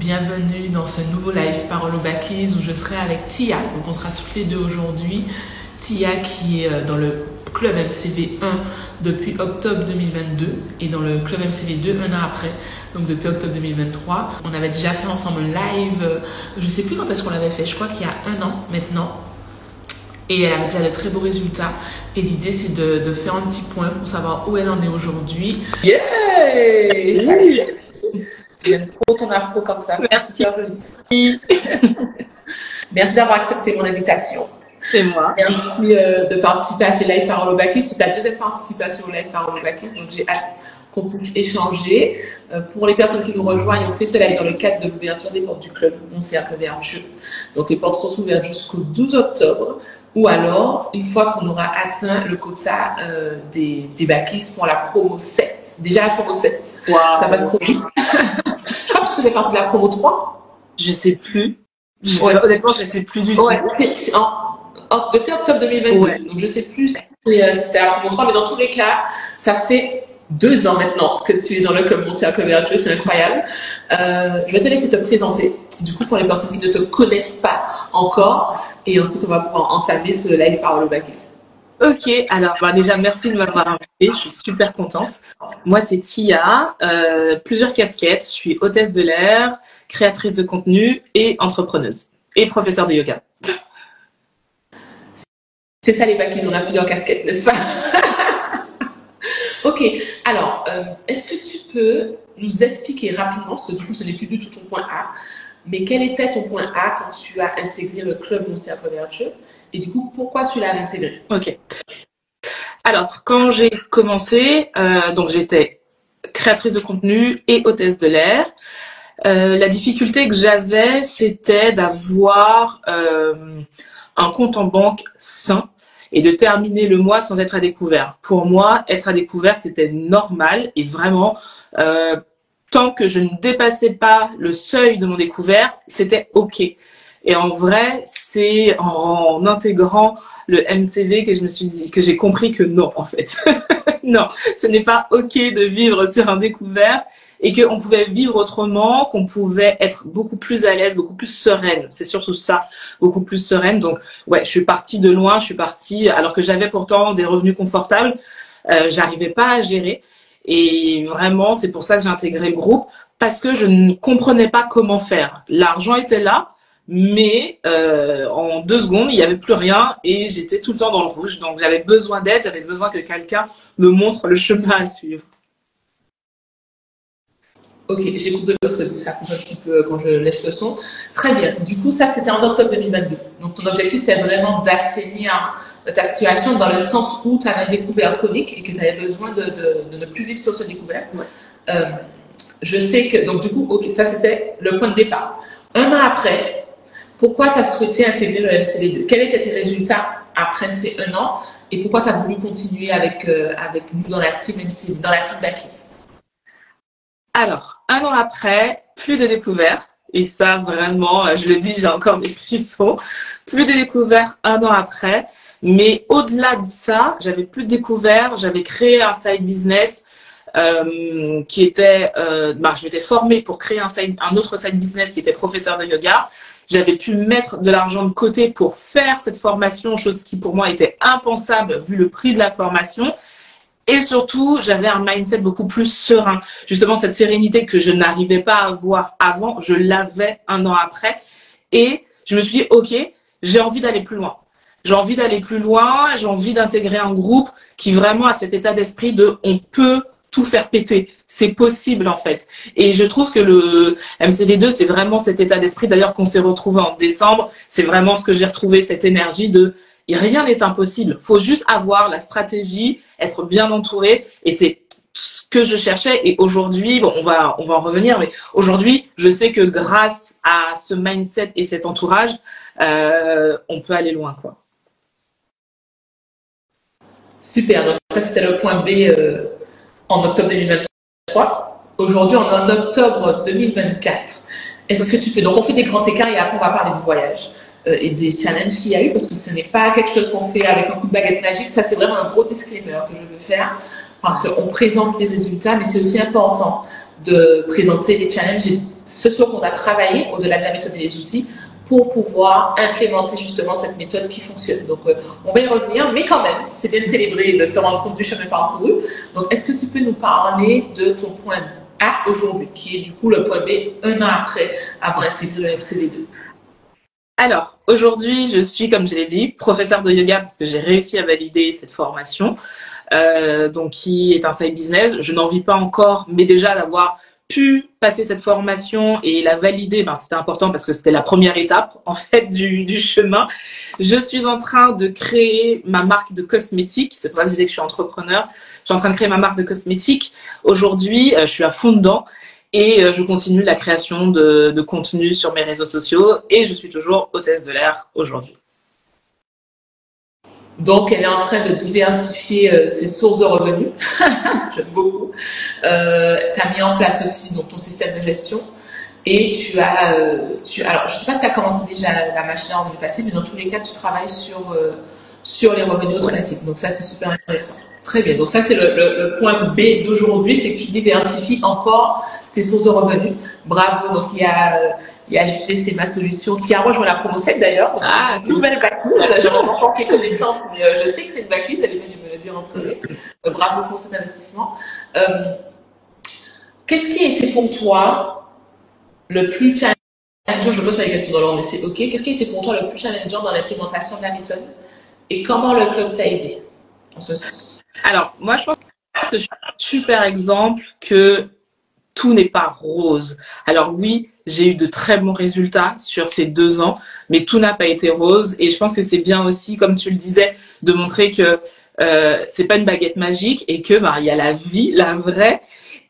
bienvenue dans ce nouveau live Parole au Backies où je serai avec Tia. Donc on sera toutes les deux aujourd'hui. Tia qui est dans le club MCV 1 depuis octobre 2022 et dans le club MCV 2 un an après, donc depuis octobre 2023. On avait déjà fait ensemble un live, je sais plus quand est-ce qu'on l'avait fait, je crois qu'il y a un an maintenant. Et elle avait déjà de très beaux résultats. Et l'idée, c'est de faire un petit point pour savoir où elle en est aujourd'hui. Yeah! J'aime trop ton afro comme ça. Merci. Super joli. Merci d'avoir accepté mon invitation. C'est moi. Merci de participer à ces live Parole au Backies. C'est ta deuxième participation au live Parole au Backies. Donc, j'ai hâte qu'on puisse échanger. Pour les personnes qui nous rejoignent, on fait ce live dans le cadre de l'ouverture des portes du club Mon Cercle Vertueux. Donc, les portes sont ouvertes jusqu'au 12 octobre. Ou alors, une fois qu'on aura atteint le quota des backies pour la promo 7. Déjà la promo 7. Wow. Ça passe trop vite. Je crois que tu faisais partie de la promo 3. Je sais plus. Honnêtement, je sais plus du tout. Depuis octobre 2022. Ouais. Donc, je sais plus si c'était la promo 3, mais dans tous les cas, ça fait 2 ans maintenant que tu es dans le club Mon Cercle Vertueux. C'est incroyable. Je vais te laisser te présenter. Du coup, pour les personnes qui ne te connaissent pas encore. Et ensuite, on va pouvoir entamer ce live Parole au Backies. Ok, alors déjà merci de m'avoir invitée, je suis super contente. Moi c'est Tia, plusieurs casquettes, je suis hôtesse de l'air, créatrice de contenu et entrepreneuse et professeure de yoga. C'est ça les backies, on a plusieurs casquettes, n'est-ce pas? Ok, alors est-ce que tu peux nous expliquer rapidement, parce que du coup ce n'est plus du tout ton point A, mais quel était ton point A quand tu as intégré le club Mon Cercle Vertueux? Et du coup, pourquoi tu l'as intégré? Ok. Alors, quand j'ai commencé, donc j'étais créatrice de contenu et hôtesse de l'air. La difficulté que j'avais, c'était d'avoir un compte en banque sain et de terminer le mois sans être à découvert. Pour moi, être à découvert, c'était normal et vraiment... tant que je ne dépassais pas le seuil de mon découvert, c'était OK. Et en vrai, c'est en intégrant le MCV que je me suis dit, que j'ai compris que non, en fait. Non, ce n'est pas OK de vivre sur un découvert et qu'on pouvait vivre autrement, qu'on pouvait être beaucoup plus à l'aise, beaucoup plus sereine. C'est surtout ça, beaucoup plus sereine. Donc, ouais, je suis partie de loin, je suis partie, alors que j'avais pourtant des revenus confortables, j'arrivais pas à gérer. Et vraiment, c'est pour ça que j'ai intégré le groupe, parce que je ne comprenais pas comment faire. L'argent était là, mais en 2 secondes, il n'y avait plus rien et j'étais tout le temps dans le rouge. Donc j'avais besoin d'aide, j'avais besoin que quelqu'un me montre le chemin à suivre. Ok, j'écoute de parce que ça coupe un petit peu quand je laisse le son. Très bien. Du coup, ça, c'était en octobre 2022. Donc, ton objectif, c'était vraiment d'assainir ta situation dans le sens où tu avais un découvert chronique et que tu avais besoin de ne plus vivre sur ce découvert. Ouais. Je sais que, donc, du coup, ok, ça, c'était le point de départ. Un an après, pourquoi tu as souhaité intégrer le MCV2? Quels étaient tes résultats après ces 1 an et pourquoi tu as voulu continuer avec nous dans la team MCV, dans la team Backies? Alors, 1 an après, plus de découvert. Et ça, vraiment, je le dis, j'ai encore des frissons. Plus de découvert 1 an après. Mais au-delà de ça, j'avais plus de découvert. J'avais créé un side business qui était... je m'étais formée pour créer un autre side business qui était professeur de yoga. J'avais pu mettre de l'argent de côté pour faire cette formation, chose qui pour moi était impensable vu le prix de la formation. Et surtout, j'avais un mindset beaucoup plus serein. Justement, cette sérénité que je n'arrivais pas à avoir avant, je l'avais 1 an après. Et je me suis dit, OK, j'ai envie d'aller plus loin. J'ai envie d'aller plus loin, j'ai envie d'intégrer un groupe qui vraiment a cet état d'esprit de on peut tout faire péter. C'est possible, en fait. Et je trouve que le MCV2, c'est vraiment cet état d'esprit. D'ailleurs, qu'on s'est retrouvé en décembre, c'est vraiment ce que j'ai retrouvé, cette énergie de... Et rien n'est impossible. Faut juste avoir la stratégie, être bien entouré. Et c'est ce que je cherchais. Et aujourd'hui, bon, on va en revenir, mais aujourd'hui, je sais que grâce à ce mindset et cet entourage, on peut aller loin, quoi. Super. Donc ça, c'était le point B en octobre 2023. Aujourd'hui, on est en octobre 2024. Est-ce que tu peux... Donc, on fait des grands écarts et après, on va parler du voyage. Et des challenges qu'il y a eu, parce que ce n'est pas quelque chose qu'on fait avec un coup de baguette magique. Ça, c'est vraiment un gros disclaimer que je veux faire, parce qu'on présente les résultats, mais c'est aussi important de présenter les challenges et ce sur quoi on a travaillé au-delà de la méthode et des outils pour pouvoir implémenter justement cette méthode qui fonctionne. Donc, on va y revenir, mais quand même, c'est bien de célébrer et de se rendre compte du chemin parcouru. Donc, est-ce que tu peux nous parler de ton point A aujourd'hui, qui est du coup le point B un an après avoir intégré le MCV2? Alors, aujourd'hui, je suis, comme je l'ai dit, professeure de yoga parce que j'ai réussi à valider cette formation, donc qui est un side business. Je n'en vis pas encore, mais déjà d'avoir pu passer cette formation et la valider, ben, c'était important parce que c'était la première étape en fait du chemin. Je suis en train de créer ma marque de cosmétiques. C'est pour ça que je disais que je suis entrepreneur. Je suis en train de créer ma marque de cosmétiques. Aujourd'hui, je suis à fond dedans. Et je continue la création de contenu sur mes réseaux sociaux et je suis toujours hôtesse de l'air aujourd'hui. Donc, elle est en train de diversifier ses sources de revenus. J'aime beaucoup. Tu as mis en place aussi donc, ton système de gestion. Et alors, je ne sais pas si tu as commencé déjà la machine à revenus passifs, mais dans tous les cas, tu travailles sur les revenus automatiques. Donc, ça, c'est super intéressant. Très bien. Donc, ça, c'est le point B d'aujourd'hui, c'est que tu diversifies encore tes sources de revenus. Bravo. Donc, il y a JT, c'est ma solution, qui a rejoint la promo 7 d'ailleurs. Ah, nouvelle backlist. Je n'ai pas encore fait connaissance, mais je sais que c'est une backlist. Elle est venue me le dire en privé. Bravo pour cet investissement. Qu'est-ce qui a été pour toi le plus challengeant? Je pose pas les questions dans l'ordre, mais c'est OK. Qu'est-ce qui a été pour toi le plus challengeant dans l'implémentation de la méthode? Et comment le club t'a aidé en ce sens? Alors, moi, je pense que je suis un super exemple que tout n'est pas rose. Alors oui, j'ai eu de très bons résultats sur ces 2 ans, mais tout n'a pas été rose. Et je pense que c'est bien aussi, comme tu le disais, de montrer que c'est pas une baguette magique et que il y a la vie, la vraie.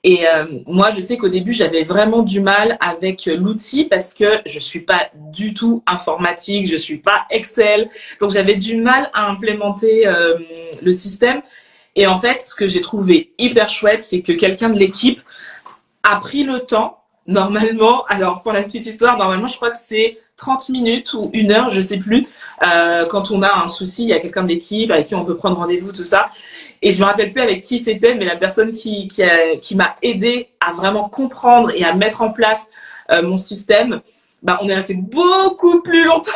Et moi, je sais qu'au début, j'avais vraiment du mal avec l'outil parce que je suis pas du tout informatique, je suis pas Excel, donc j'avais du mal à implémenter le système. Et en fait, ce que j'ai trouvé hyper chouette, c'est que quelqu'un de l'équipe a pris le temps, normalement, alors pour la petite histoire, normalement je crois que c'est 30 minutes ou 1 heure, je sais plus, quand on a un souci, il y a quelqu'un de l'équipe avec qui on peut prendre rendez-vous, tout ça. Et je me rappelle plus avec qui c'était, mais la personne qui m'a aidé à vraiment comprendre et à mettre en place mon système, on est resté beaucoup plus longtemps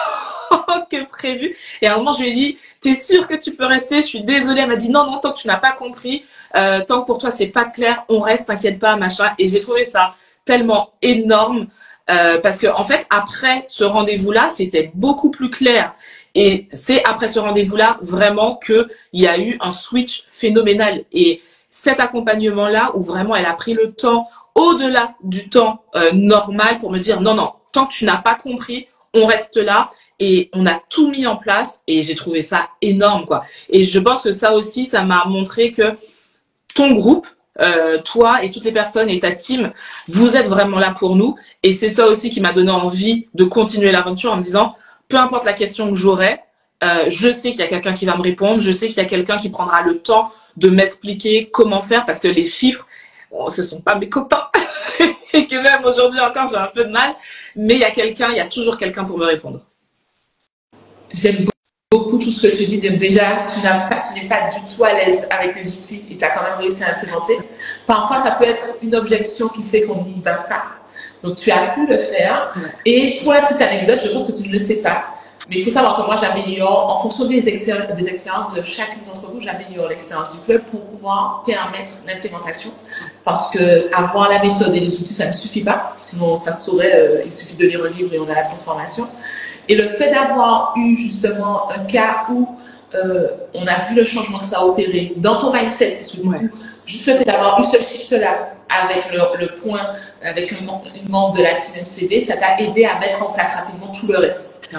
que prévu. Et à un moment, je lui ai dit, t'es sûre que tu peux rester? Je suis désolée. Elle m'a dit, non, non, tant que tu n'as pas compris, tant que pour toi, c'est pas clair, on reste, t'inquiète pas, machin. Et j'ai trouvé ça tellement énorme, parce que, en fait, après ce rendez-vous-là, c'était beaucoup plus clair. Et c'est après ce rendez-vous-là, vraiment, qu'il y a eu un switch phénoménal. Et cet accompagnement-là, où vraiment elle a pris le temps, au-delà du temps normal, pour me dire, non, non, tant que tu n'as pas compris, on reste là et on a tout mis en place et j'ai trouvé ça énorme, quoi. Et je pense que ça aussi, ça m'a montré que ton groupe, toi et toutes les personnes et ta team, vous êtes vraiment là pour nous. Et c'est ça aussi qui m'a donné envie de continuer l'aventure en me disant, peu importe la question que j'aurai, je sais qu'il y a quelqu'un qui va me répondre, je sais qu'il y a quelqu'un qui prendra le temps de m'expliquer comment faire parce que les chiffres, ce sont pas mes copains. Et que même aujourd'hui encore, j'ai un peu de mal. Mais il y a toujours quelqu'un pour me répondre. J'aime beaucoup tout ce que tu dis. Déjà, tu n'es pas du tout à l'aise avec les outils et tu as quand même réussi à implémenter. Parfois, ça peut être une objection qui fait qu'on n'y va pas. Donc, tu as pu le faire. Et pour la petite anecdote, je pense que tu ne le sais pas. Mais il faut savoir que moi, j'améliore, en fonction des expériences de chacune d'entre vous, j'améliore l'expérience du club pour pouvoir permettre l'implémentation. Parce que avoir la méthode et les outils, ça ne suffit pas. Sinon, ça se saurait, il suffit de lire le livre et on a la transformation. Et le fait d'avoir eu justement un cas où on a vu le changement que ça a opéré dans ton mindset, parce que du coup, juste le fait d'avoir eu ce shift-là avec le point, avec une membre de la team MCV, ça t'a aidé à mettre en place rapidement tout le reste.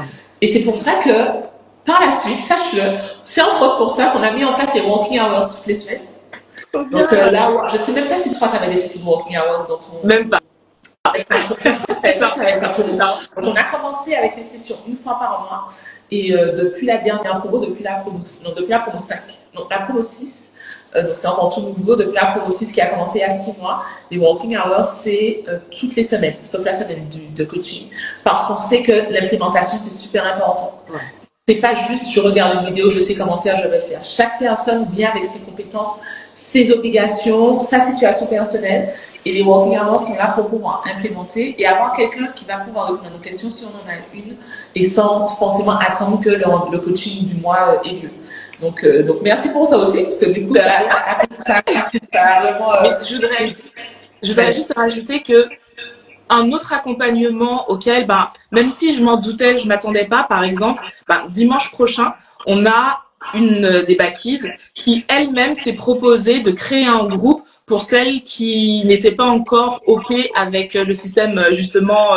Et c'est pour ça que, par la suite, sache-le, c'est entre autres pour ça qu'on a mis en place les working hours toutes les semaines. Donc là, je ne sais même pas si toi, tu avais des sessions de working hours dans ton... Même pas. On a commencé avec les sessions 1 fois par mois et depuis la dernière promo, depuis la promo 5, donc la promo 6, donc c'est encore tout nouveau, depuis la promo 6 qui a commencé il y a 6 mois, les working hours c'est toutes les semaines, sauf la semaine de coaching, parce qu'on sait que l'implémentation c'est super important. C'est pas juste je regarde une vidéo, je sais comment faire, je vais le faire. Chaque personne vient avec ses compétences, ses obligations, sa situation personnelle. Et les working hours sont là pour pouvoir implémenter et avoir quelqu'un qui va pouvoir répondre à nos questions si on en a une et sans forcément attendre que le coaching du mois ait lieu. Donc merci pour ça aussi, parce que du coup, ça a vraiment... Mais je voudrais juste rajouter que un autre accompagnement auquel, même si je m'en doutais, je m'attendais pas, par exemple, dimanche prochain, on a une des backies qui elle-même s'est proposée de créer un groupe pour celles qui n'étaient pas encore OP avec le système, justement,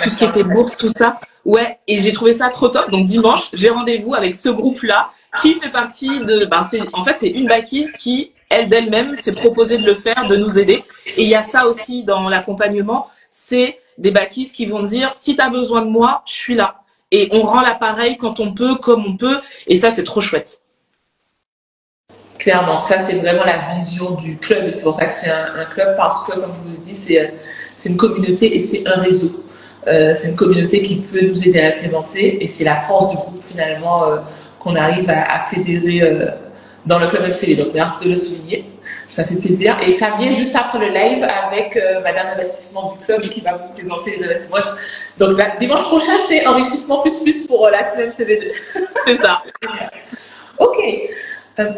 tout ce qui était bourse, tout ça. Ouais, et j'ai trouvé ça trop top. Donc dimanche, j'ai rendez-vous avec ce groupe-là qui fait partie de... en fait, c'est une backies qui, elle d'elle-même, s'est proposée de le faire, de nous aider. Et il y a ça aussi dans l'accompagnement, c'est des backies qui vont dire, si tu as besoin de moi, je suis là. Et on rend l'appareil quand on peut, comme on peut. Et ça, c'est trop chouette. Clairement, ça c'est vraiment la vision du club et c'est pour ça que c'est un club parce que, comme je vous l'ai dit, c'est une communauté et c'est un réseau. C'est une communauté qui peut nous aider à implémenter et c'est la force du groupe finalement qu'on arrive à fédérer dans le club MCV. Donc merci de le souligner, ça fait plaisir. Et ça vient juste après le live avec Madame Investissement du club qui va vous présenter les investissements. Donc là, dimanche prochain, c'est enrichissement plus pour la team MCV2. C'est ça. Ok.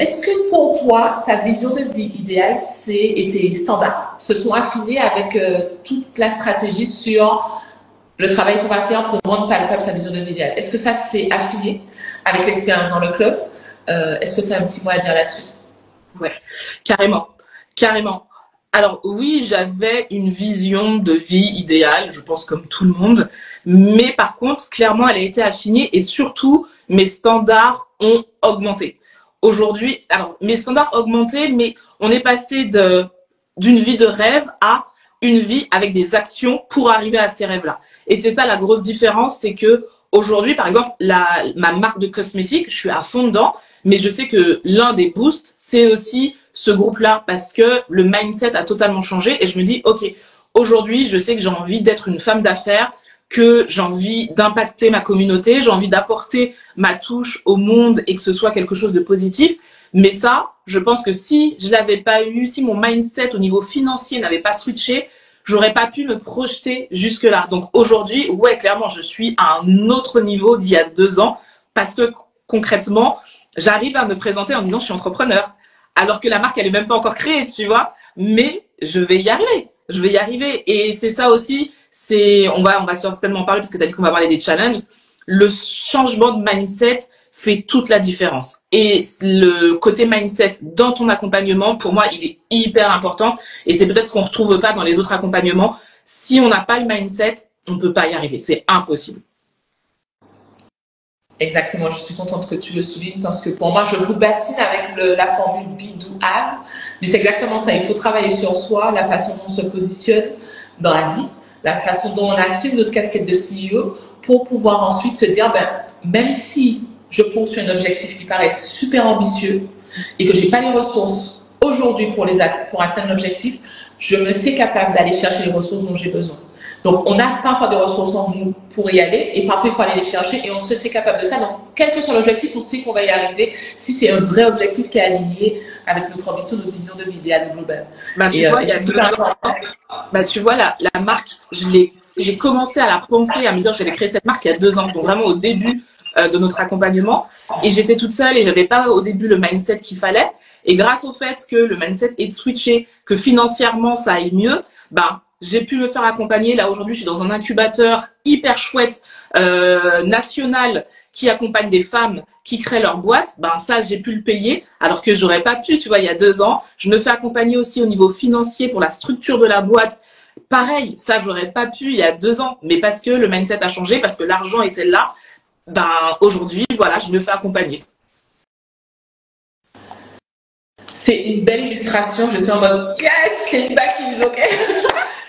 Est-ce que pour toi, ta vision de vie idéale et tes standards se sont affinés avec toute la stratégie sur le travail qu'on va faire pour rendre palpable sa vision de vie idéale? Est-ce que ça s'est affiné avec l'expérience dans le club? Est-ce que tu as un petit mot à dire là-dessus? Ouais, carrément. Alors oui, j'avais une vision de vie idéale, je pense comme tout le monde, mais par contre, clairement, elle a été affinée et surtout, mes standards ont augmenté. Aujourd'hui, alors mes standards ont augmenté, mais on est passé d'une vie de rêve à une vie avec des actions pour arriver à ces rêves-là. Et c'est ça la grosse différence, c'est que aujourd'hui, par exemple, ma marque de cosmétiques, je suis à fond dedans, mais je sais que l'un des boosts, c'est aussi ce groupe-là, parce que le mindset a totalement changé et je me dis, ok, aujourd'hui, je sais que j'ai envie d'être une femme d'affaires, que j'ai envie d'impacter ma communauté, j'ai envie d'apporter ma touche au monde et que ce soit quelque chose de positif. Mais ça, je pense que si je l'avais pas eu, si mon mindset au niveau financier n'avait pas switché, j'aurais pas pu me projeter jusque-là. Donc aujourd'hui, ouais, clairement, je suis à un autre niveau d'il y a 2 ans parce que concrètement, j'arrive à me présenter en disant je suis entrepreneur. Alors que la marque, elle est même pas encore créée, tu vois. Mais je vais y arriver. Et c'est ça aussi, on va certainement en parler parce que tu as dit qu'on va parler des challenges. Le changement de mindset fait toute la différence. Et le côté mindset dans ton accompagnement, pour moi, il est hyper important. Et c'est peut-être ce qu'on retrouve pas dans les autres accompagnements. Si on n'a pas le mindset, on peut pas y arriver. C'est impossible. Exactement, je suis contente que tu le soulignes parce que pour moi, je vous bassine avec la formule be, do, have. Mais c'est exactement ça. Il faut travailler sur soi, la façon dont on se positionne dans la vie, la façon dont on assume notre casquette de CEO pour pouvoir ensuite se dire, même si je poursuis un objectif qui paraît super ambitieux et que j'ai pas les ressources aujourd'hui pour atteindre l'objectif, je me sais capable d'aller chercher les ressources dont j'ai besoin. Donc, on a parfois des ressources en nous pour y aller et parfois il faut aller les chercher et on se sait capable de ça. Donc, quel que soit l'objectif, on sait qu'on va y arriver si c'est un vrai objectif qui est aligné avec notre ambition, notre vision de vie idéale globale. Tu vois, il y a 2 ans, tu vois, la marque, j'ai commencé à la penser, à me dire j'allais créer cette marque il y a 2 ans, donc vraiment au début de notre accompagnement. Et j'étais toute seule et j'avais pas au début le mindset qu'il fallait. Et grâce au fait que le mindset est switché, que financièrement ça aille mieux, j'ai pu me faire accompagner. Là, aujourd'hui, je suis dans un incubateur hyper chouette, national, qui accompagne des femmes qui créent leur boîte. Ça, j'ai pu le payer, alors que j'aurais pas pu, tu vois, il y a 2 ans. Je me fais accompagner aussi au niveau financier pour la structure de la boîte. Pareil, ça, j'aurais pas pu il y a 2 ans, mais parce que le mindset a changé, parce que l'argent était là. Aujourd'hui, voilà, je me fais accompagner. C'est une belle illustration. Je suis en mode, yes, c'est une backlist, ok?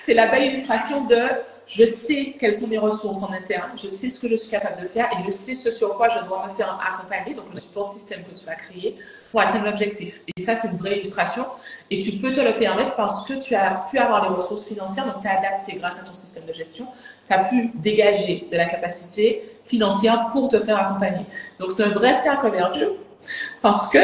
C'est la belle illustration de je sais quelles sont mes ressources en interne, je sais ce que je suis capable de faire et je sais ce sur quoi je dois me faire accompagner, donc le support système que tu vas créer pour atteindre l'objectif. Et ça, c'est une vraie illustration et tu peux te le permettre parce que tu as pu avoir les ressources financières, donc tu as adapté grâce à ton système de gestion, tu as pu dégager de la capacité financière pour te faire accompagner. Donc, c'est un vrai cercle vertueux parce que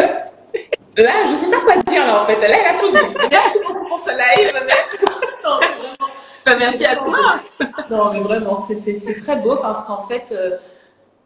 Là, je sais pas quoi dire là en fait. Là, elle a tout dit. Merci beaucoup pour ce live. Merci. Non, mais vraiment. Bah, merci à toi. Non, mais vraiment, c'est très beau parce qu'en fait,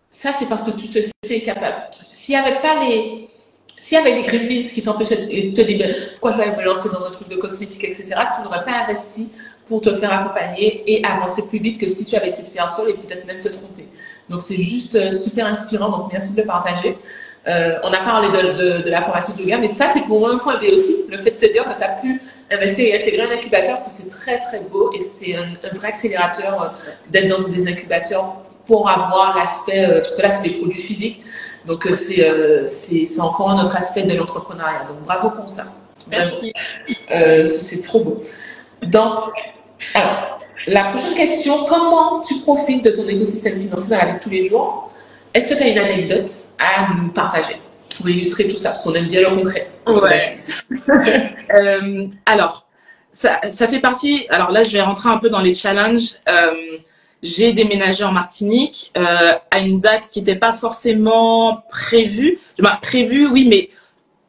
ça c'est parce que tu te sais capable. S'il y avait pas les, s'il y avait les gremlins qui t'empêchaient de te dire pourquoi je vais me lancer dans un truc de cosmétique, etc., tu n'aurais pas investi pour te faire accompagner et avancer plus vite que si tu avais essayé de faire seul et peut-être même te tromper. Donc c'est juste super inspirant. Donc merci de le partager. On a parlé de la formation de yoga, mais ça c'est pour moi un point B aussi, le fait de te dire que tu as pu investir et intégrer un incubateur, parce que c'est très très beau et c'est un vrai accélérateur d'être dans des incubateurs pour avoir l'aspect, parce que là c'est des produits physiques, donc c'est encore un autre aspect de l'entrepreneuriat. Donc bravo pour ça. Merci. C'est trop beau. Donc, alors, la prochaine question, comment tu profites de ton écosystème financier dans la vie de tous les jours? Est-ce que tu as une anecdote à nous partager pour illustrer tout ça? Parce qu'on aime bien le concret. Ouais. Alors, ça fait partie. Alors là, je vais rentrer un peu dans les challenges. J'ai déménagé en Martinique à une date qui n'était pas forcément prévue. Prévue, oui, mais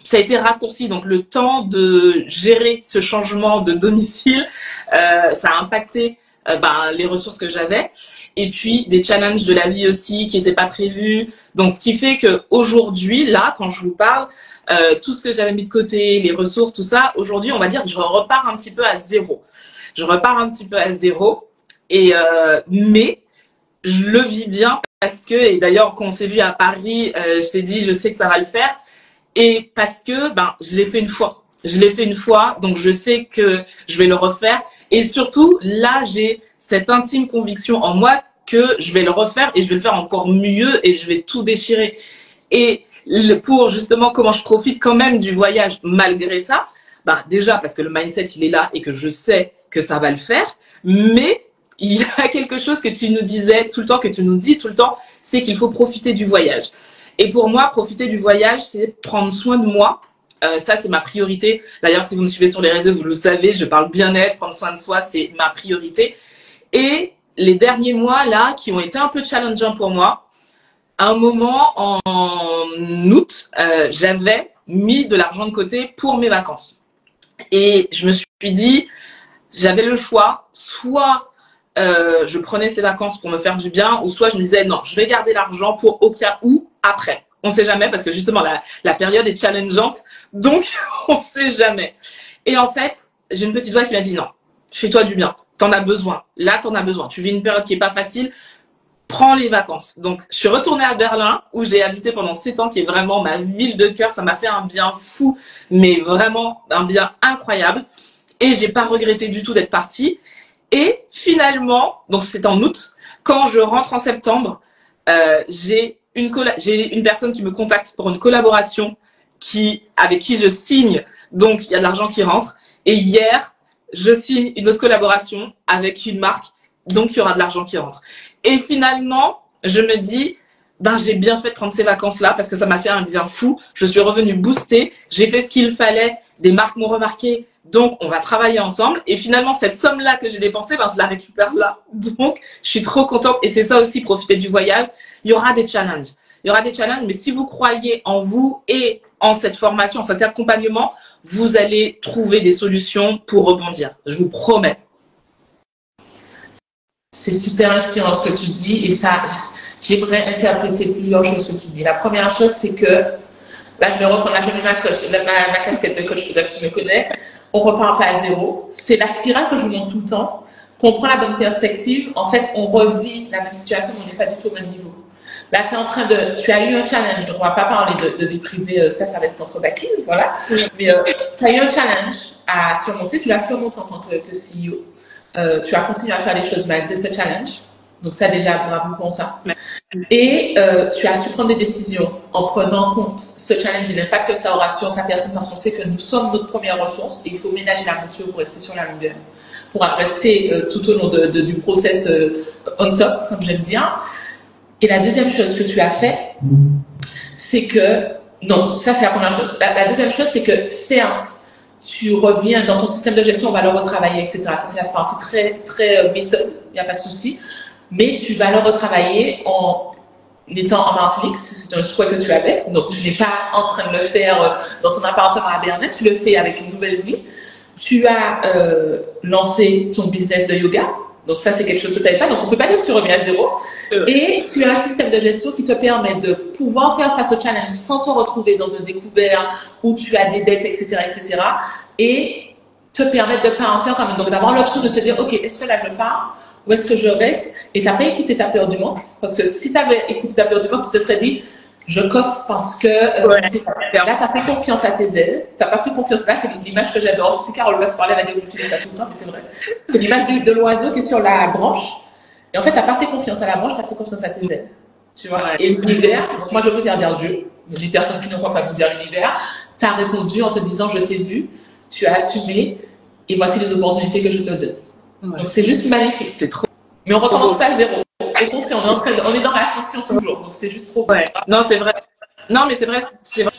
ça a été raccourci. Donc, le temps de gérer ce changement de domicile, ça a impacté les ressources que j'avais. Et puis, des challenges de la vie aussi qui n'étaient pas prévus. Donc, ce qui fait qu'aujourd'hui, là, quand je vous parle, tout ce que j'avais mis de côté, les ressources, tout ça, aujourd'hui, on va dire que je repars un petit peu à zéro. Je repars un petit peu à zéro. Et mais je le vis bien parce que, et d'ailleurs, quand on s'est vu à Paris, je t'ai dit, je sais que ça va le faire. Et parce que, je l'ai fait une fois. Je l'ai fait une fois, donc je sais que je vais le refaire. Et surtout, là, j'ai cette intime conviction en moi que je vais le refaire et je vais le faire encore mieux et je vais tout déchirer. Et pour justement comment je profite quand même du voyage malgré ça, déjà parce que le mindset il est là et que je sais que ça va le faire, mais il y a quelque chose que tu nous disais tout le temps, que tu nous dis tout le temps, c'est qu'il faut profiter du voyage. Et pour moi, profiter du voyage, c'est prendre soin de moi. Ça, c'est ma priorité. D'ailleurs, si vous me suivez sur les réseaux, vous le savez, je parle bien-être, prendre soin de soi, c'est ma priorité. Et les derniers mois, là, qui ont été un peu challengeants pour moi, à un moment, en août, j'avais mis de l'argent de côté pour mes vacances. Et je me suis dit, j'avais le choix, soit je prenais ces vacances pour me faire du bien, ou soit je me disais, non, je vais garder l'argent pour au cas où, après. On sait jamais, parce que justement, la période est challengeante, donc on sait jamais. Et en fait, j'ai une petite voix qui m'a dit, non, fais-toi du bien, t'en as besoin. Là, t'en as besoin. Tu vis une période qui est pas facile, prends les vacances. Donc, je suis retournée à Berlin, où j'ai habité pendant 7 ans, qui est vraiment ma ville de cœur. Ça m'a fait un bien fou, mais vraiment un bien incroyable. Et j'ai pas regretté du tout d'être partie. Et finalement, donc c'est en août, quand je rentre en septembre, j'ai une personne qui me contacte pour une collaboration avec qui je signe. Donc, il y a de l'argent qui rentre. Et hier, je signe une autre collaboration avec une marque. Donc, il y aura de l'argent qui rentre. Et finalement, je me dis, j'ai bien fait de prendre ces vacances-là parce que ça m'a fait un bien fou. Je suis revenue boostée. J'ai fait ce qu'il fallait. Des marques m'ont remarqué. Donc, on va travailler ensemble. Et finalement, cette somme-là que j'ai dépensée, je la récupère là. Donc, je suis trop contente. Et c'est ça aussi, profiter du voyage. Il y aura des challenges. Il y aura des challenges, mais si vous croyez en vous et en cette formation, en cet accompagnement, vous allez trouver des solutions pour rebondir. Je vous promets. C'est super inspirant ce que tu dis et ça, j'aimerais interpréter plusieurs choses que tu dis. La première chose, c'est que, là je vais reprendre, là je mets ma casquette de coach, tu me connais, on repart pas à zéro. C'est la spirale que je vous montre tout le temps. Qu'on prend la bonne perspective, en fait, on revit la même situation, mais on n'est pas du tout au même niveau. Là, tu as eu un challenge, donc on va pas parler de vie privée, ça reste entre backies, voilà. Oui. Mais tu as eu un challenge à surmonter, tu l'as surmonté en tant que CEO. Tu as continué à faire les choses malgré ce challenge. Donc ça déjà, bravo pour ça. Et tu as su prendre des décisions en prenant en compte ce challenge et l'impact que ça aura sur ta personne parce qu'on sait que nous sommes notre première ressource et il faut ménager la monture pour rester sur la longueur, pour rester tout au long du process on top, comme j'aime dire. Et la deuxième chose que tu as fait, c'est que, non, ça c'est la première chose. La deuxième chose, c'est que certes, tu reviens dans ton système de gestion, on va le retravailler, etc. Ça, c'est la partie très, très méthode, il n'y a pas de souci. Mais tu vas le retravailler en étant en Martinique, c'est un souhait que tu avais, donc tu n'es pas en train de le faire dans ton appartement à Bernet, tu le fais avec une nouvelle vie. Tu as lancé ton business de yoga, donc ça c'est quelque chose que tu n'avais pas, donc on peut pas dire que tu reviens à zéro. Et tu as un système de gestion qui te permet de pouvoir faire face au challenge sans te retrouver dans un découvert où tu as des dettes, etc., etc. Et te permettre de partir quand même. Donc d'avoir l'option de se dire, ok, est-ce que là je pars ou est-ce que je reste? Et t'as pas écouté ta peur du manque, parce que si tu avais écouté ta peur du manque, tu te serais dit, je coffre parce que là tu as fait confiance à tes ailes, tu n'as pas fait confiance. Là c'est l'image que j'adore. Si Carole va se parler, elle va dire que j'utilise ça tout le temps, mais c'est vrai. C'est l'image de l'oiseau qui est sur la branche. Et en fait, tu n'as pas fait confiance à la branche, tu as fait confiance à tes ailes. Tu vois. Et l'univers, donc moi je veux dire Dieu, les personnes qui ne croient pas nous dire l'univers, tu as répondu en te disant je t'ai vu, tu as assumé, et voici les opportunités que je te donne. Donc c'est juste magnifique. C'est trop. Mais on recommence pas à zéro. Au contraire, on est dans l'ascension toujours. Donc c'est juste trop beau. Non, c'est vrai. Non, mais c'est vrai,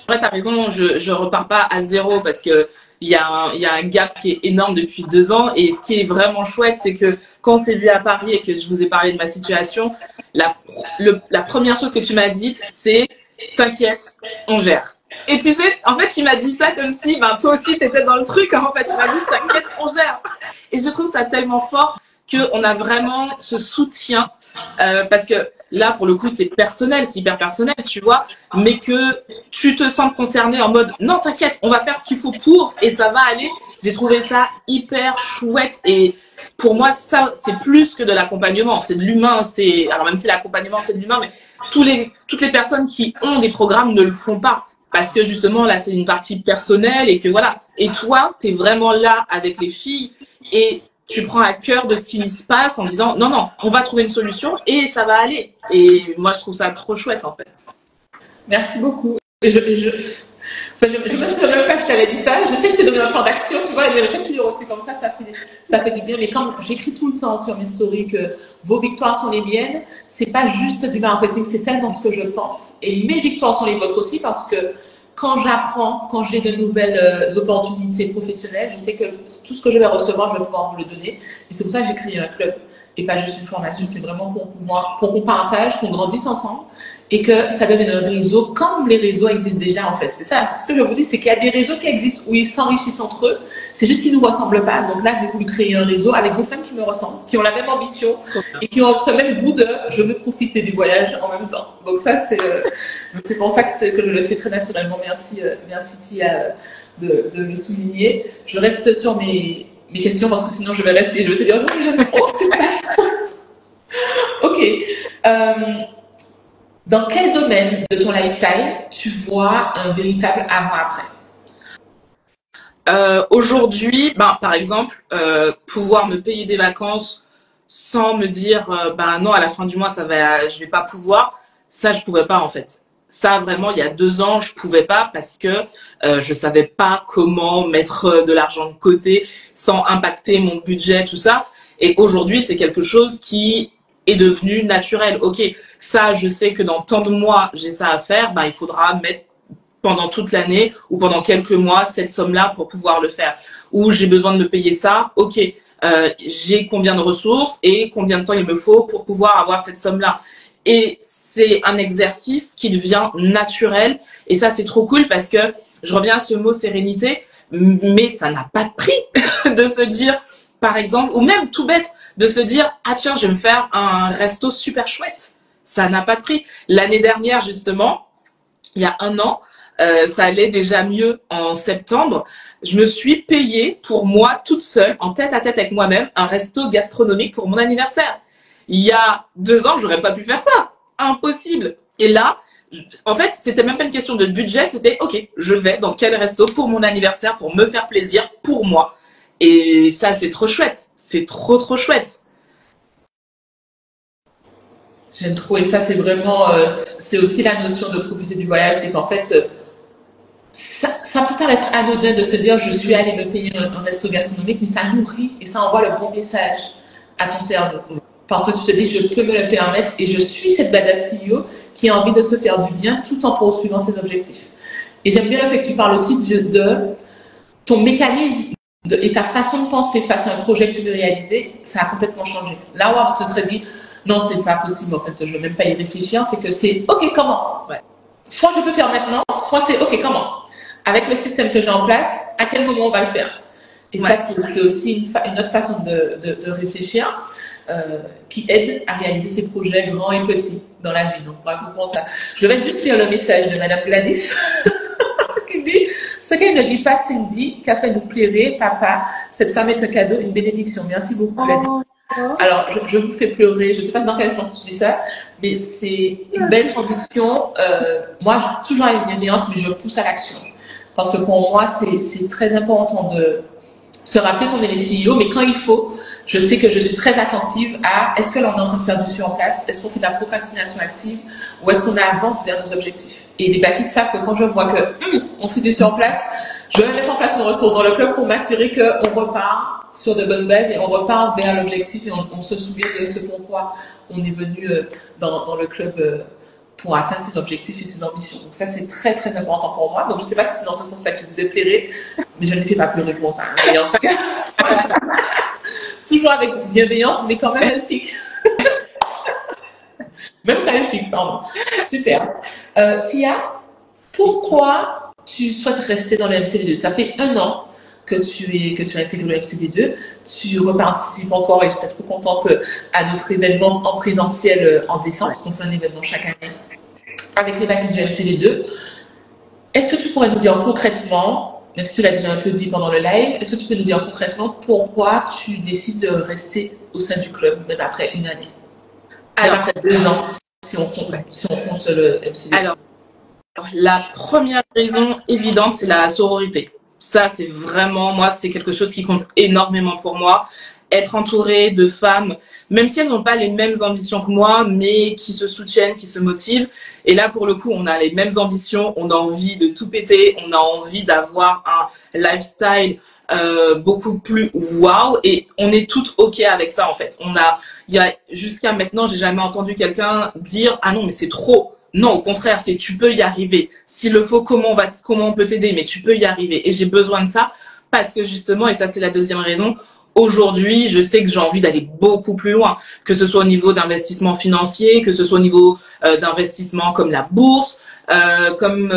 t'as raison, je repars pas à zéro parce que il y a un gap qui est énorme depuis 2 ans, et ce qui est vraiment chouette, c'est que quand on s'est vu à Paris et que je vous ai parlé de ma situation, la première chose que tu m'as dite, c'est t'inquiète, on gère. Et tu sais, en fait, tu m'as dit ça comme si, ben, toi aussi, t'étais dans le truc, hein, en fait, tu m'as dit t'inquiète, on gère. Et je trouve ça tellement fort qu'on a vraiment ce soutien, parce que là, pour le coup, c'est personnel, c'est hyper personnel, tu vois, mais que tu te sens concerné en mode, non, t'inquiète, on va faire ce qu'il faut pour, et ça va aller. J'ai trouvé ça hyper chouette, et pour moi, ça, c'est plus que de l'accompagnement, c'est de l'humain, alors même si l'accompagnement, c'est de l'humain, mais toutes les personnes qui ont des programmes ne le font pas. Parce que justement, là, c'est une partie personnelle, et que voilà. Et toi, t'es vraiment là avec les filles, et tu prends à cœur de ce qui se passe en disant non, non, on va trouver une solution et ça va aller. Et moi, je trouve ça trop chouette en fait. Merci beaucoup. Je me souviens même pas que je t'avais dit ça. Je sais que tu es donné un plan d'action, tu vois, mais le fait que tu l'aies reçu comme ça fait du bien. Mais quand j'écris tout le temps sur mes stories que vos victoires sont les miennes, c'est pas juste du marketing, c'est tellement ce que je pense. Et mes victoires sont les vôtres aussi, parce que quand j'apprends, quand j'ai de nouvelles opportunités professionnelles, je sais que tout ce que je vais recevoir, je vais pouvoir vous le donner. Et c'est pour ça que j'ai créé un club et pas juste une formation. C'est vraiment pour qu'on partage, qu'on grandisse ensemble et que ça devienne un réseau comme les réseaux existent déjà en fait. C'est ça, c'est ce que je vous dis, c'est qu'il y a des réseaux qui existent où ils s'enrichissent entre eux. C'est juste qu'ils ne nous ressemblent pas. Donc là, j'ai voulu créer un réseau avec des femmes qui me ressemblent, qui ont la même ambition et qui ont ce même goût de je veux profiter du voyage en même temps. Donc ça, c'est pour ça que je le fais très naturellement. Merci Tia de le souligner. Je reste sur mes questions parce que sinon je vais te dire non, j'aime trop. Ok. Dans quel domaine de ton lifestyle tu vois un véritable avant-après? Aujourd'hui, par exemple, pouvoir me payer des vacances sans me dire non, à la fin du mois je vais pas pouvoir. Ça, je pouvais pas en fait. Ça, vraiment, il y a 2 ans, je pouvais pas parce que je savais pas comment mettre de l'argent de côté sans impacter mon budget, tout ça. Et aujourd'hui, c'est quelque chose qui est devenu naturel. Ok, ça, je sais que dans tant de mois, j'ai ça à faire. Il faudra mettre pendant toute l'année ou pendant quelques mois cette somme-là pour pouvoir le faire. Ou j'ai besoin de me payer ça. Ok, j'ai combien de ressources et combien de temps il me faut pour pouvoir avoir cette somme-là. Et c'est un exercice qui devient naturel. Et ça, c'est trop cool parce que je reviens à ce mot sérénité, mais ça n'a pas de prix de se dire, par exemple, ou même tout bête, de se dire, ah tiens, je vais me faire un resto super chouette. Ça n'a pas de prix. L'année dernière, justement, il y a 1 an, ça allait déjà mieux en septembre. Je me suis payée pour moi, toute seule, en tête à tête avec moi-même, un resto gastronomique pour mon anniversaire. Il y a 2 ans, j'aurais pas pu faire ça. Impossible. Et là, en fait, c'était même pas une question de budget, c'était ok, je vais dans quel resto pour mon anniversaire, pour me faire plaisir, pour moi. Et ça, c'est trop chouette. C'est trop, trop chouette. J'aime trop. Et ça, c'est vraiment, c'est aussi la notion de profiter du voyage. C'est qu'en fait, ça peut paraître anodin de se dire je suis allée me payer un resto gastronomique, mais ça nourrit et ça envoie le bon message à ton cerveau. Parce que tu te dis je peux me le permettre et je suis cette badass CEO qui a envie de se faire du bien tout en poursuivant ses objectifs. Et j'aime bien le fait que tu parles aussi de ton mécanisme et ta façon de penser face à un projet que tu veux réaliser, ça a complètement changé. Là où on se serait dit non, c'est pas possible, en fait, je veux même pas y réfléchir, c'est que c'est, ok, comment? Ouais. Soit je peux faire maintenant, soit c'est, ok, comment? Avec le système que j'ai en place, à quel moment on va le faire? Et ça, c'est aussi une autre façon de réfléchir qui aide à réaliser ces projets grands et petits dans la vie. Donc, pratiquement ça. Je vais juste lire le message de Madame Gladys qui dit « Ce qu'elle ne dit pas, Cindy, qu'a fait nous plairait, papa, cette femme est un cadeau, une bénédiction. » Merci beaucoup, Gladys. Alors, je vous fais pleurer. Je ne sais pas dans quel sens tu dis ça, mais c'est une belle transition. Moi, j'ai toujours une bienveillance, mais je pousse à l'action. Parce que pour moi, c'est très important de se rappeler qu'on est les CEO, mais quand il faut, je sais que je suis très attentive à est-ce que l'on est en train de faire du sur en place, est-ce qu'on fait de la procrastination active ou est-ce qu'on avance vers nos objectifs. Et les bâtisses savent que quand je vois que on fait du sur en place, je vais mettre en place une ressource dans le club pour m'assurer qu'on repart sur de bonnes bases et on repart vers l'objectif et on se souvient de ce pourquoi on est venu dans le club pour atteindre ses objectifs et ses ambitions. Donc ça, c'est très, très important pour moi. Donc je ne sais pas si c'est dans ce sens-là que tu disais pleurer, mais je ne fais pas pleurer pour ça. Mais en tout cas, toujours avec bienveillance, mais quand même elle pique. Même quand elle pique, pardon. Super. Tia, pourquoi tu souhaites rester dans le MCV2? Ça fait 1 an que tu as intégré le MCV2. Tu reparticipes encore et je suis trop contente à notre événement en présentiel en décembre, parce qu'on fait un événement chaque année avec les bâtisses du MCV2. Est-ce que tu pourrais nous dire concrètement, même si tu l'as déjà un peu dit pendant le live, est-ce que tu peux nous dire concrètement pourquoi tu décides de rester au sein du club, même après 1 année? Alors, même après 2 ans, si on compte le MCV2. Alors, la première raison évidente, c'est la sororité. Ça, c'est vraiment, moi, c'est quelque chose qui compte énormément pour moi. Être entourée de femmes, même si elles n'ont pas les mêmes ambitions que moi, mais qui se soutiennent, qui se motivent. Et là, pour le coup, on a les mêmes ambitions, on a envie de tout péter, on a envie d'avoir un lifestyle beaucoup plus wow, et on est toutes ok avec ça, en fait. Jusqu'à maintenant, j'ai jamais entendu quelqu'un dire « Ah non, mais c'est trop ». Non, au contraire, c'est tu peux y arriver. S'il le faut, comment on peut t'aider, mais tu peux y arriver. Et j'ai besoin de ça parce que justement, et ça c'est la deuxième raison, aujourd'hui, je sais que j'ai envie d'aller beaucoup plus loin, que ce soit au niveau d'investissement financier, que ce soit au niveau d'investissement comme la bourse, comme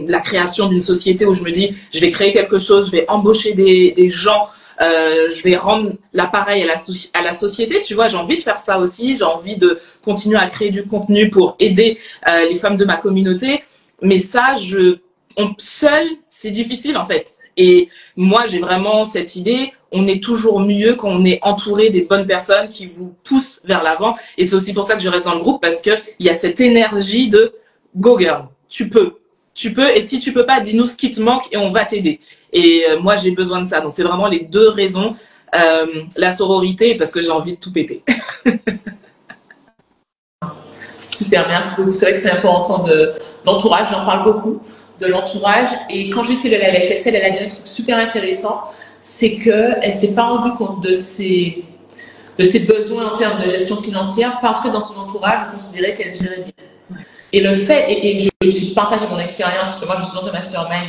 la création d'une société où je me dis, je vais créer quelque chose, je vais embaucher des gens, je vais rendre l'appareil à la société, tu vois, j'ai envie de faire ça aussi, j'ai envie de continuer à créer du contenu pour aider les femmes de ma communauté, mais ça, seul, c'est difficile en fait. Et moi, j'ai vraiment cette idée, on est toujours mieux quand on est entouré des bonnes personnes qui vous poussent vers l'avant, et c'est aussi pour ça que je reste dans le groupe, parce que il y a cette énergie de go girl, tu peux, et si tu peux pas, dis-nous ce qui te manque et on va t'aider. Et moi, j'ai besoin de ça. Donc, c'est vraiment les 2 raisons. La sororité, parce que j'ai envie de tout péter. Super, merci beaucoup. C'est vrai que c'est important de l'entourage. J'en parle beaucoup de l'entourage. Et quand j'ai fait le live avec Estelle, elle a dit un truc super intéressant. C'est qu'elle s'est pas rendue compte de ses besoins en termes de gestion financière parce que dans son entourage, on considérait qu'elle gérait bien. Et le fait, et je partage mon expérience, parce que moi, je suis dans un mastermind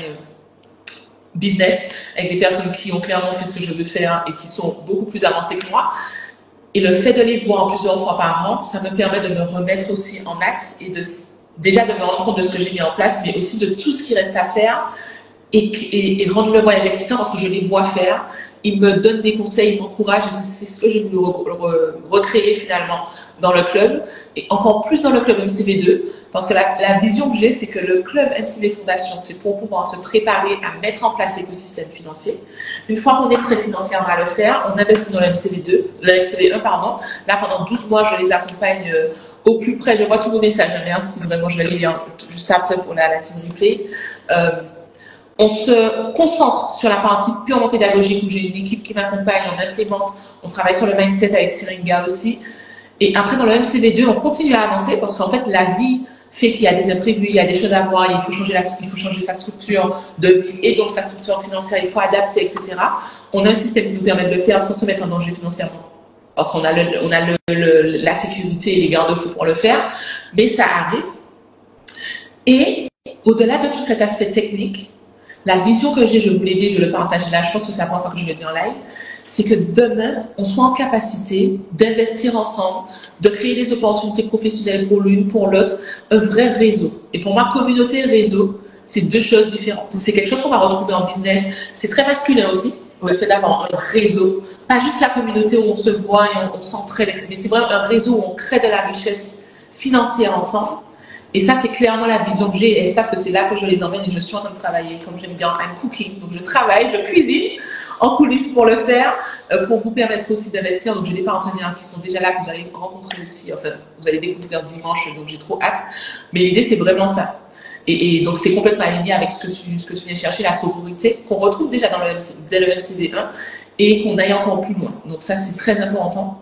business avec des personnes qui ont clairement fait ce que je veux faire et qui sont beaucoup plus avancées que moi. Et le fait de les voir plusieurs fois par an, ça me permet de me remettre aussi en axe et déjà de me rendre compte de ce que j'ai mis en place, mais aussi de tout ce qui reste à faire et rendre le voyage excitant parce que je les vois faire. Ils me donnent des conseils, ils m'encouragent, et c'est ce que j'ai voulu recréer finalement dans le club, et encore plus dans le club MCV2, parce que la vision que j'ai, c'est que le club MCV Fondation, c'est pour pouvoir se préparer à mettre en place l'écosystème financier. Une fois qu'on est prêt financièrement à le faire, on investit dans le MCV1, pardon. Là, pendant 12 mois, je les accompagne au plus près. Je vois tous vos messages, merci, vraiment, je vais les lire juste après pour la team replay. On se concentre sur la partie purement pédagogique où j'ai une équipe qui m'accompagne, on implémente, on travaille sur le mindset avec Syringa aussi. Et après, dans le MCV2, on continue à avancer parce qu'en fait, la vie fait qu'il y a des imprévus, il y a des choses à voir, il faut changer sa structure de vie et donc sa structure financière, il faut adapter, etc. On a un système qui nous permet de le faire sans se mettre en danger financièrement. Parce qu'on a la sécurité et les garde-fous pour le faire, mais ça arrive. Et au-delà de tout cet aspect technique, la vision que j'ai, je vous l'ai dit, je le partage là, je pense que c'est la première fois que je le dis en live, c'est que demain, on soit en capacité d'investir ensemble, de créer des opportunités professionnelles pour l'une, pour l'autre, un vrai réseau. Et pour moi, communauté et réseau, c'est deux choses différentes. C'est quelque chose qu'on va retrouver en business. C'est très masculin aussi, le fait d'avoir un réseau. Pas juste la communauté où on se voit et on s'entraide, mais c'est vraiment un réseau où on crée de la richesse financière ensemble. Et ça, c'est clairement la vision que j'ai. Et ils savent que c'est là que je les emmène et je suis en train de travailler. Comme j'aime dire, I'm cooking. Donc, je travaille, je cuisine en coulisses pour le faire, pour vous permettre aussi d'investir. Donc, j'ai des partenaires qui sont déjà là, que vous allez rencontrer aussi. Enfin, vous allez découvrir dimanche, donc j'ai trop hâte. Mais l'idée, c'est vraiment ça. Et donc, c'est complètement aligné avec ce que tu viens chercher, la sororité, qu'on retrouve déjà dès le MCD1 et qu'on aille encore plus loin. Donc, ça, c'est très important.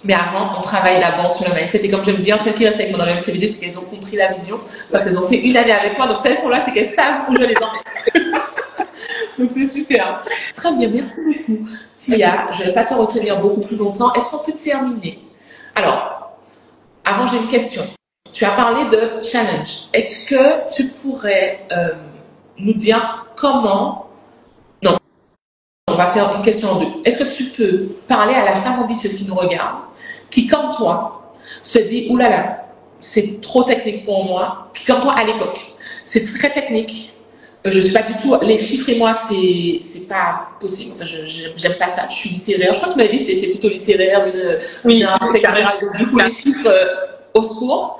Mais avant, on travaille d'abord sur le mindset. Et comme j'aime dire, celles qui restent avec moi dans le MCBD, c'est qu'elles ont compris la vision, parce qu'elles ont fait une année avec moi. Donc, celles qui sont là, c'est qu'elles savent où je les emmène. Donc, c'est super. Très bien, merci beaucoup. Tia, je ne vais pas te retenir beaucoup plus longtemps. Est-ce qu'on peut terminer? Alors, avant, j'ai une question. Tu as parlé de challenge. Est-ce que tu pourrais nous dire comment... Non, on va faire une question en deux. Est-ce que tu peux parler à la femme ambitieuse qui nous regarde, qui, comme toi, se dit « Ouh là là, c'est trop technique pour moi », qui, comme toi, à l'époque, c'est très technique, je suis pas du tout... Les chiffres et moi, c'est pas possible. Enfin, j'aime pas ça. Je suis littéraire. Je crois que tu m'avais dit que tu étais plutôt littéraire. Oui, donc, du coup, les chiffres, au secours.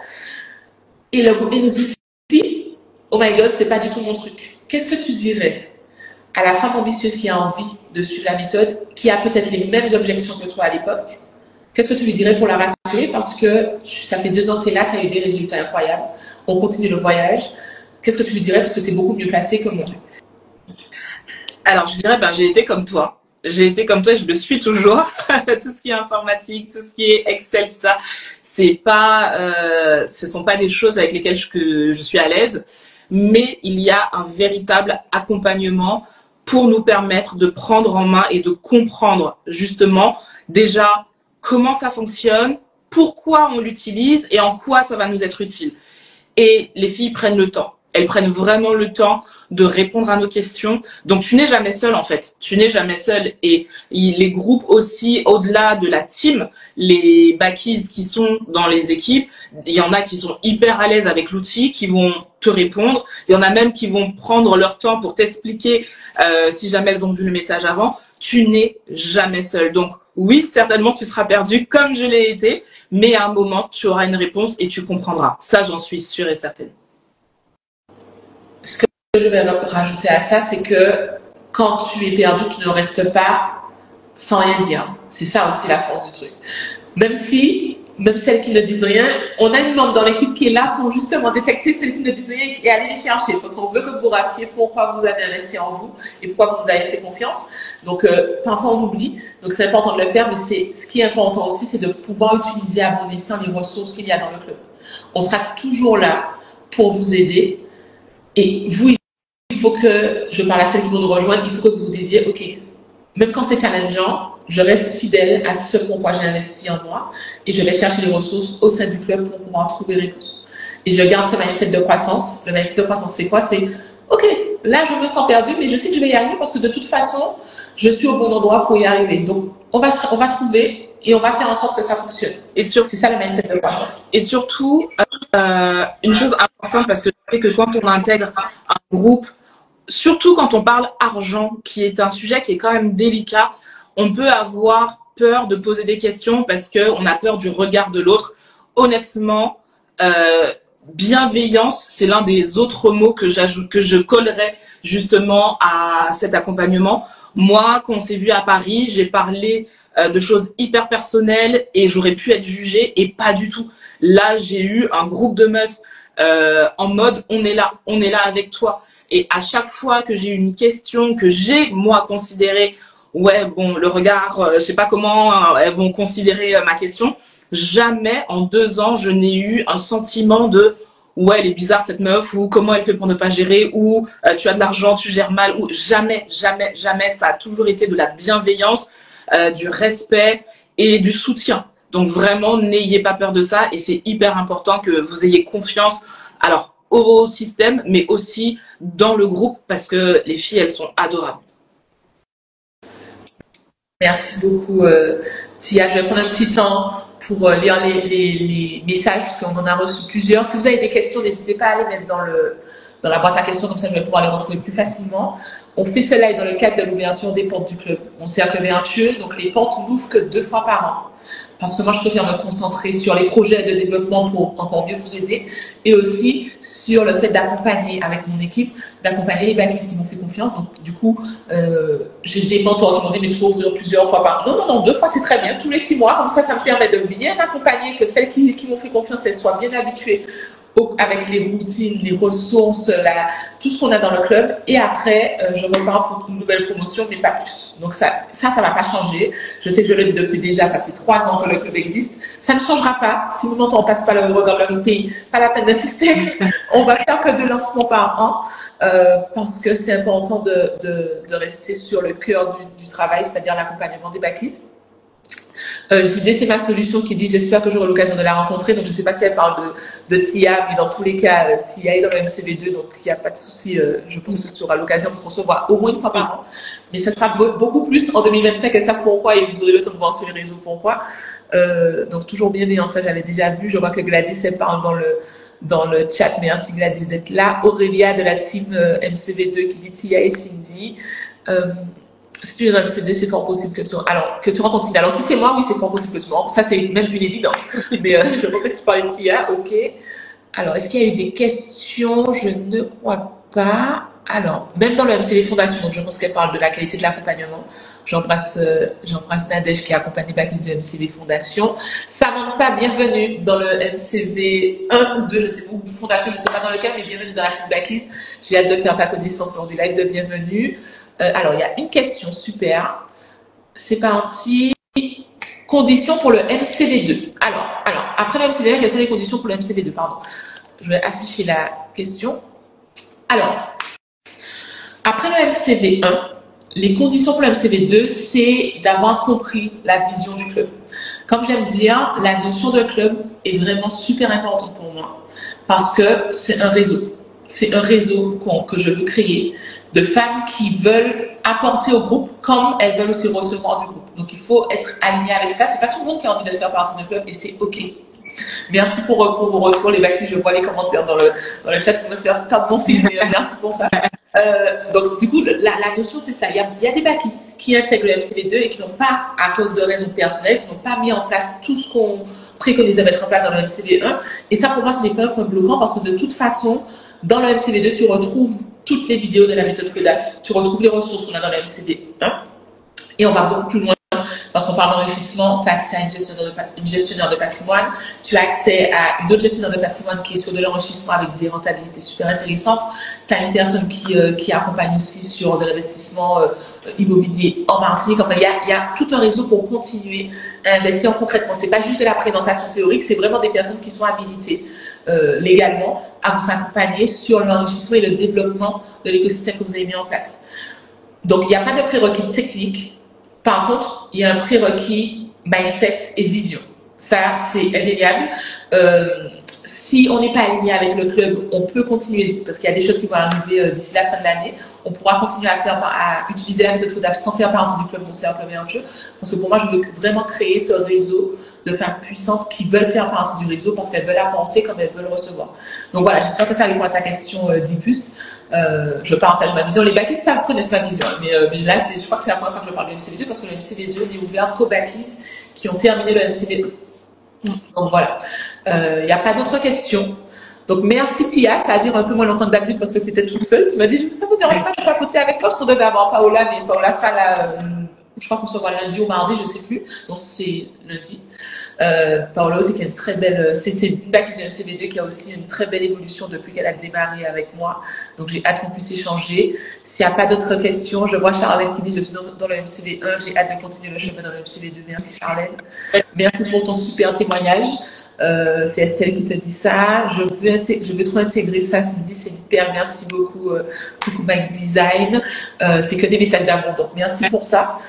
Et les outils, oh my god, c'est pas du tout mon truc. Qu'est-ce que tu dirais à la femme ambitieuse qui a envie de suivre la méthode, qui a peut-être les mêmes objections que toi à l'époque? Qu'est-ce que tu lui dirais pour la rassurer? Parce que ça fait 2 ans que tu es là, tu as eu des résultats incroyables. On continue le voyage. Qu'est-ce que tu lui dirais? Parce que tu es beaucoup mieux placée que moi. Alors, je dirais, j'ai été comme toi. J'ai été comme toi et je le suis toujours. Tout ce qui est informatique, tout ce qui est Excel, tout ça, ce sont pas des choses avec lesquelles je suis à l'aise. Mais il y a un véritable accompagnement pour nous permettre de prendre en main et de comprendre justement déjà comment ça fonctionne, pourquoi on l'utilise et en quoi ça va nous être utile. Et les filles prennent le temps. Elles prennent vraiment le temps de répondre à nos questions. Donc, tu n'es jamais seule, en fait. Tu n'es jamais seule. Et les groupes aussi, au-delà de la team, les backies qui sont dans les équipes, il y en a qui sont hyper à l'aise avec l'outil, qui vont te répondre. Il y en a même qui vont prendre leur temps pour t'expliquer si jamais elles ont vu le message avant. Tu n'es jamais seule. Donc, oui, certainement, tu seras perdu comme je l'ai été, mais à un moment, tu auras une réponse et tu comprendras. Ça, j'en suis sûre et certaine. Ce que je vais rajouter à ça, c'est que quand tu es perdu, tu ne restes pas sans rien dire. C'est ça aussi la force du truc. Même celles qui ne disent rien, on a une membre dans l'équipe qui est là pour justement détecter celles qui ne disent rien et aller les chercher. Parce qu'on veut que vous rappeliez pourquoi vous avez investi en vous et pourquoi vous nous avez fait confiance. Donc, parfois on oublie. Donc, c'est important de le faire. Mais ce qui est important aussi, c'est de pouvoir utiliser à bon escient les ressources qu'il y a dans le club. On sera toujours là pour vous aider. Et vous, il faut que, je parle à celles qui vont nous rejoindre, il faut que vous vous disiez, ok, même quand c'est challengeant, je reste fidèle à ce pourquoi j'ai investi en moi et je vais chercher les ressources au sein du club pour pouvoir trouver réponse. Et je garde ce mindset de croissance. Le mindset de croissance, c'est quoi? C'est, ok, là, je me sens perdu, mais je sais que je vais y arriver parce que de toute façon, je suis au bon endroit pour y arriver. Donc, on va trouver et on va faire en sorte que ça fonctionne. C'est ça le mindset de croissance. Et surtout, une chose importante, parce que je sais que quand on intègre un groupe, surtout quand on parle argent, qui est un sujet qui est quand même délicat, on peut avoir peur de poser des questions parce qu'on a peur du regard de l'autre. Honnêtement, bienveillance, c'est l'un des autres mots que je collerais justement à cet accompagnement. Moi, quand on s'est vu à Paris, j'ai parlé de choses hyper personnelles et j'aurais pu être jugée et pas du tout. Là, j'ai eu un groupe de meufs en mode on est là avec toi. Et à chaque fois que j'ai eu une question que j'ai moi considéré, ouais bon le regard, je sais pas comment elles vont considérer ma question. Jamais en 2 ans je n'ai eu un sentiment de ouais elle est bizarre cette meuf ou comment elle fait pour ne pas gérer ou tu as de l'argent tu gères mal ou jamais ça a toujours été de la bienveillance, du respect et du soutien. Donc vraiment n'ayez pas peur de ça et c'est hyper important que vous ayez confiance. Alors au système, mais aussi dans le groupe, parce que les filles, elles sont adorables. Merci beaucoup, Tia. Je vais prendre un petit temps pour lire les messages, puisqu'on en a reçu plusieurs. Si vous avez des questions, n'hésitez pas à les mettre dans la boîte à questions, comme ça je vais pouvoir les retrouver plus facilement. On fait ce live dans le cadre de l'ouverture des portes du club. Mon cercle vertueux, donc les portes n'ouvrent que 2 fois par an. Parce que moi, je préfère me concentrer sur les projets de développement pour encore mieux vous aider et aussi sur le fait d'accompagner avec mon équipe, d'accompagner les backlistes qui m'ont fait confiance. Donc, du coup, j'ai des mentors qui m'ont dit, mais tu peux ouvrir plusieurs fois par an. Non, 2 fois, c'est très bien. Tous les 6 mois, comme ça me permet de bien accompagner, que celles qui m'ont fait confiance, elles soient bien habituées avec les routines, les ressources, tout ce qu'on a dans le club. Et après, je repars pour une nouvelle promotion, mais pas plus. Donc ça va pas changer. Je sais que je le dis depuis déjà, ça fait 3 ans que le club existe. Ça ne changera pas. Si vous m'entendez, on passe pas le regard de leur pays, pas la peine d'assister. On va faire que 2 lancements par an, parce que c'est important de rester sur le cœur du travail, c'est-à-dire l'accompagnement des backlistes. JD, c'est ma solution qui dit j'espère que j'aurai l'occasion de la rencontrer. Donc je sais pas si elle parle de Tia, mais dans tous les cas, Tia est dans le MCV2, donc il n'y a pas de souci. Je pense que tu auras l'occasion de se recevoir au moins une fois par an. Mais ça sera beaucoup plus en 2025. Elles savent pourquoi et vous aurez le temps de voir sur les réseaux pourquoi. Donc toujours bienveillant, ça j'avais déjà vu. Je vois que Gladys elle parle dans le chat. Merci Gladys d'être là. Aurélia de la team MCV2 qui dit Tia et Cindy. Si tu es dans le MCV2, c'est fort possible que tu rencontres Tia. Alors, si c'est moi, oui, c'est fort possible que tu me rencontres. Ça, c'est même une évidence. Mais je pensais que tu parlais de Tia. OK. Alors, est-ce qu'il y a eu des questions? Je ne crois pas. Alors, même dans le MCV Fondation, donc je pense qu'elle parle de la qualité de l'accompagnement. J'embrasse Nadège qui a accompagné Backlist du MCV Fondation. Samantha, bienvenue dans le MCV 1 ou 2, je sais pas, ou Fondation, je sais pas dans lequel, mais bienvenue dans la team Backlist. J'ai hâte de faire ta connaissance lors du live de bienvenue. Alors, il y a une question super. C'est parti. Conditions pour le MCV2. Alors, après le MCV1, quelles sont les conditions pour le MCV2? Pardon. Je vais afficher la question. Alors, après le MCV1, les conditions pour le MCV2, c'est d'avoir compris la vision du club. Comme j'aime dire, la notion de club est vraiment super importante pour moi parce que c'est un réseau. C'est un réseau que je veux créer de femmes qui veulent apporter au groupe comme elles veulent aussi recevoir du groupe. Donc, il faut être aligné avec ça. C'est pas tout le monde qui a envie de faire partie d'un club et c'est OK. Merci pour vos retours, les backlistes. Je vois les commentaires dans le chat pour me faire comme mon film. Merci pour ça. Donc, du coup, la notion, c'est ça. Il y a des backlistes qui intègrent le MCV2 et qui n'ont pas, à cause de raisons personnelles, qui n'ont pas mis en place tout ce qu'on préconise de mettre en place dans le MCV1. Et ça, pour moi, ce n'est pas un point bloquant parce que de toute façon, dans le MCV2, tu retrouves toutes les vidéos de la méthode FEDAF. Tu retrouves les ressources qu'on a dans le MCV1. Et on va beaucoup plus loin parce qu'on parle d'enrichissement. Tu as accès à une gestionnaire de patrimoine. Tu as accès à une autre gestionnaire de patrimoine qui est sur de l'enrichissement avec des rentabilités super intéressantes. Tu as une personne qui accompagne aussi sur de l'investissement immobilier en Martinique. Enfin, il y a tout un réseau pour continuer à investir concrètement. C'est pas juste de la présentation théorique, c'est vraiment des personnes qui sont habilitées légalement à vous accompagner sur l'enrichissement et le développement de l'écosystème que vous avez mis en place. Donc, il n'y a pas de prérequis technique. Par contre, il y a un prérequis mindset et vision. Ça, c'est indéniable. Si on n'est pas aligné avec le club, on peut continuer, parce qu'il y a des choses qui vont arriver d'ici la fin de l'année. On pourra continuer à utiliser la méthode FODAF sans faire partie du club Mon Cercle Vertueux. Parce que pour moi, je veux vraiment créer ce réseau de femmes puissantes qui veulent faire partie du réseau parce qu'elles veulent apporter comme elles veulent recevoir. Donc voilà, j'espère que ça répond à ta question d'Ipus. Je partage ma vision. Les backlistes, ça connaissent ma vision. Mais là, je crois que c'est la première fois que je parle du MCV2 parce que le MCV2 n'est ouvert qu'aux backlistes qui ont terminé le MCV1. Donc voilà. Il n'y a pas d'autres questions. Donc merci Tia, ça a duré un peu moins longtemps que d'habitude parce que tu étais toute seule. Tu m'as dit, ça vous dérange pas de papoter avec toi? On devait avoir Paola, mais Paola sera là, je crois qu'on se voit lundi ou mardi, je sais plus. Donc c'est lundi. Paola aussi qui a une très belle, c'est une backlist du MCV2 qui a aussi une très belle évolution depuis qu'elle a démarré avec moi. Donc j'ai hâte qu'on puisse échanger. S'il n'y a pas d'autres questions, je vois Charlène qui dit je suis dans le MCV1, j'ai hâte de continuer le chemin dans le MCV2. Merci Charlène. Merci pour ton super témoignage. C'est Estelle qui te dit ça. Je veux trop intégrer ça. Cindy, c'est hyper. Merci beaucoup. Coucou Mike Design. C'est que des messages d'amour. Donc merci pour ça.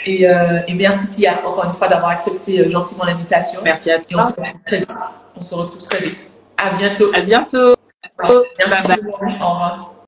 Et merci Tia encore une fois d'avoir accepté gentiment l'invitation. Merci à toi. Et on se retrouve très vite. On se retrouve très vite. À bientôt. À bientôt. Merci. Au revoir.